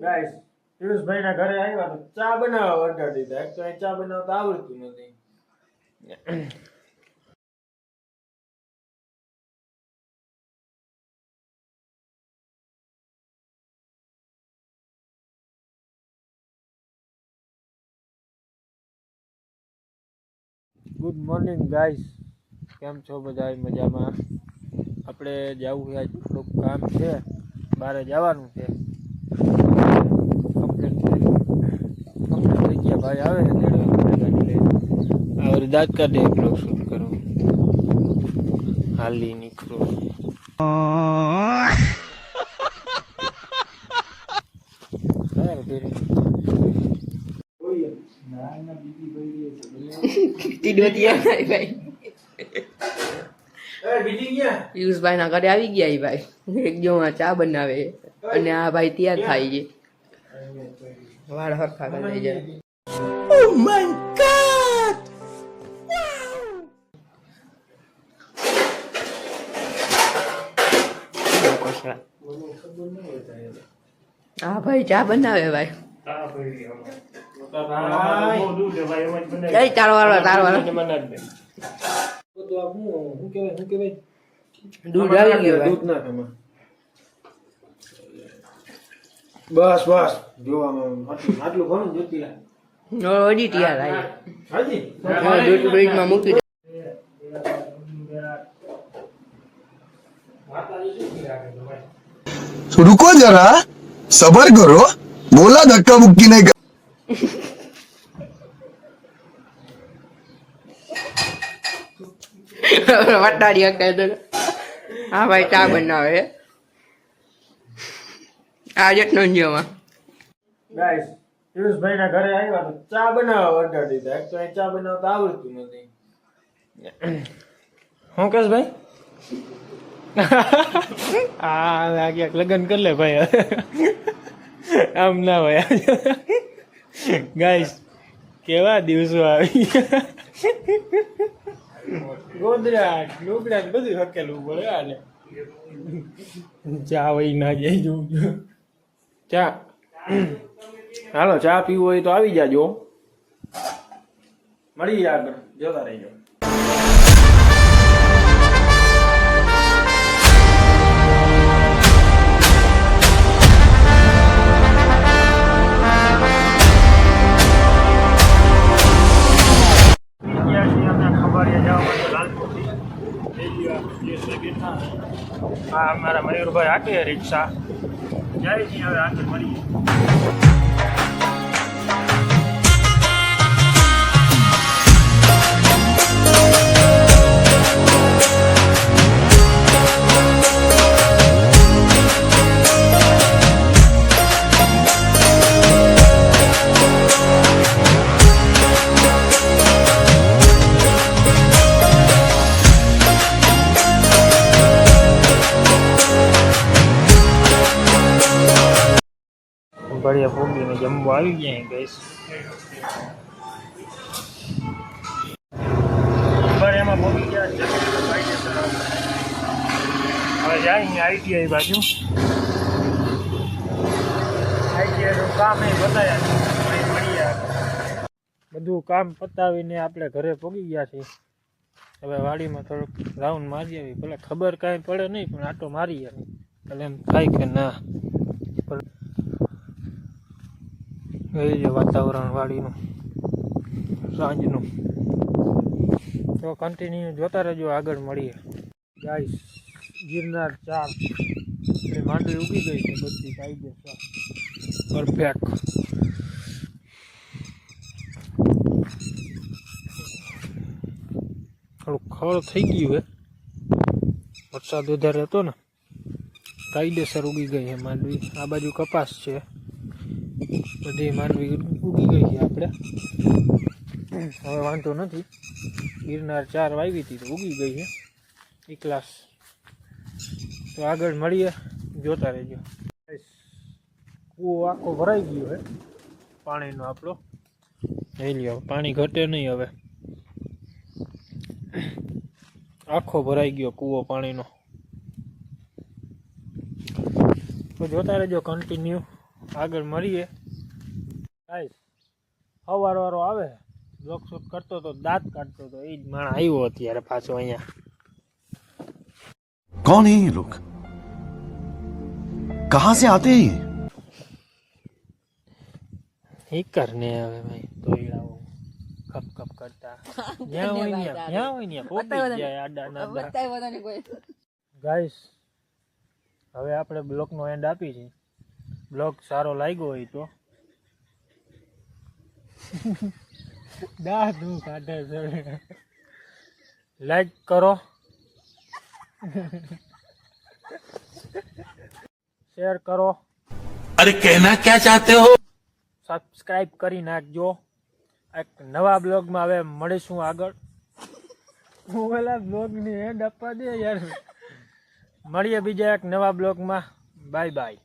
Guys પિયુષભાઈ ના ઘરે આવ્યા તો ચા બનાવવા ઓર્ડર દીધા. એક તો એ ચા બનાવતા આવડતું નથી. ગુડ મોર્નિંગ ગાઈસ, કેમ છો બધા? મજામાં? આપણે જવું છે, આજ થોડુંક કામ છે, બહાર જવાનું છે. કમ્પ્લીટ થઈ ગયા. ભાઈ આવે છે ગાડી દાંત કાઢે એટલો શૂટ કરું. હાલી નીકળો. પિયુષભાઈ ના ઘરે આવી ગયા ભાઈ. એક જો ચા બનાવે અને આ ભાઈ તૈયાર થાય છે. વાળ હરખા કરી જાય. Oh my god! હા ભાઈ ચા બનાવે ભાઈ. તારો વાળો દૂધ આવી ગયું. દૂધ ના એમાં. બસ બસ જોવામાં આટલું ઘણું જોતી હજી તૈયાર હાજી દૂધ ફ્રીજમાં મૂકી દે. रुको जरा सबर करो, बोला धक्का मुक्की नहीं વટાડી કહી દે. હા ભાઈ ચા બનાવે આ જેટલો જોમાં. ગાઈસ પિયુષભાઈ ના ઘરે આવ્યા તો ચા બનાવવા ઓર્ડર દીધા. એક તો એ ચા બનાવતા આવડતું નથી. હું કેસ ભાઈ આ ક્યાંક લગ્ન કરી લે ભાઈ. આમ ના હોય. ગાઈસ કેવા દિવસો આવી. ગોદરા લુગડા બધું હકેલું પડે. આને ચા વહી ના જાય. જોઉં ચા હાલો, ચા પીવું હોય તો આવી જાજો. મળી આગળ જોતા રહેજો. હા અમારા મયુરભાઈ હાકે રિક્ષા જાય છે. હવે આગળ મળીએ. बढ़िया भोगीने जमवा આવી ગયા ગઈસ. એમાં ભોગી ગયા છે. હવે જાય આઈટીઆઈ બાજુ. આઈટીઆઈનું કામ એ બતાવ્યા મળ્યા. બધું કામ પતાવીને આપણે ઘરે પહોંચી ગયા છીએ. હવે વાડીમાં થોડુંક રાઉન્ડ મારી આવી. ભલે ખબર કાંઈ પડે નહીં, પણ આટો મારી આવી એટલે એમ થાય કે ના વાતાવરણ વાડીનું સાંજનું. તો કન્ટિન્યુ જોતા રહેજો, આગળ મળીએ. ગાઈસ ગિરનાર 4 માંડવી ઉગી ગઈ છે બધી કાયદેસર પરફેક્ટ. થોડુંક ખળ થઈ ગયું છે, વરસાદ વધારે હતો ને. કાયદેસર ઉગી ગઈ છે માંડવી. આ બાજુ કપાસ છે, બધી માંડવી ઉગી ગઈ છે. આપણે હવે વાંધો નથી. ગિરનાર 4 વાવી હતી તો ઉગી ગઈ છે એકલાસ. તો આગળ મળીએ, જોતા રહેજો. કૂવો આખો ભરાઈ ગયો છે પાણીનો આપણો. લઈ લ્યો, પાણી ઘટે નહીં હવે. આખો ભરાઈ ગયો કૂવો પાણીનો. તો જોતા રહેજો કન્ટિન્યુ. આગળ મળીએ ગાઈસ. સવાર વાળો આવે બ્લોગ શૂટ કરતો તો દાંત કાઢતો તો એ જ માણસ આવ્યો અત્યારે પાછો અહીંયા. कौन है ये लोग कहां से आते हैं ये હીકર ને હવે ભાઈ તોયડાઓ કપ કપ કરતા જ્યાં હોય ને પોપી જાય આડા નાડા. ગાઈસ હવે આપણે બ્લોગનો એન્ડ આપી છે. બ્લોગ સારો લાગ્યો હોય તો દાદુ કાઢે છે. લાઈક કરો, શેર કરો, अरे कहना क्या चाहते हो? સબસ્ક્રાઇબ કરી નાખજો. એક નવા બ્લોગમાં હવે મળીશું આગળ. હું ઓલા બ્લોગની એન્ડ આપવા દે યાર. મળીએ બીજા એક નવા બ્લોગમાં. Bye bye.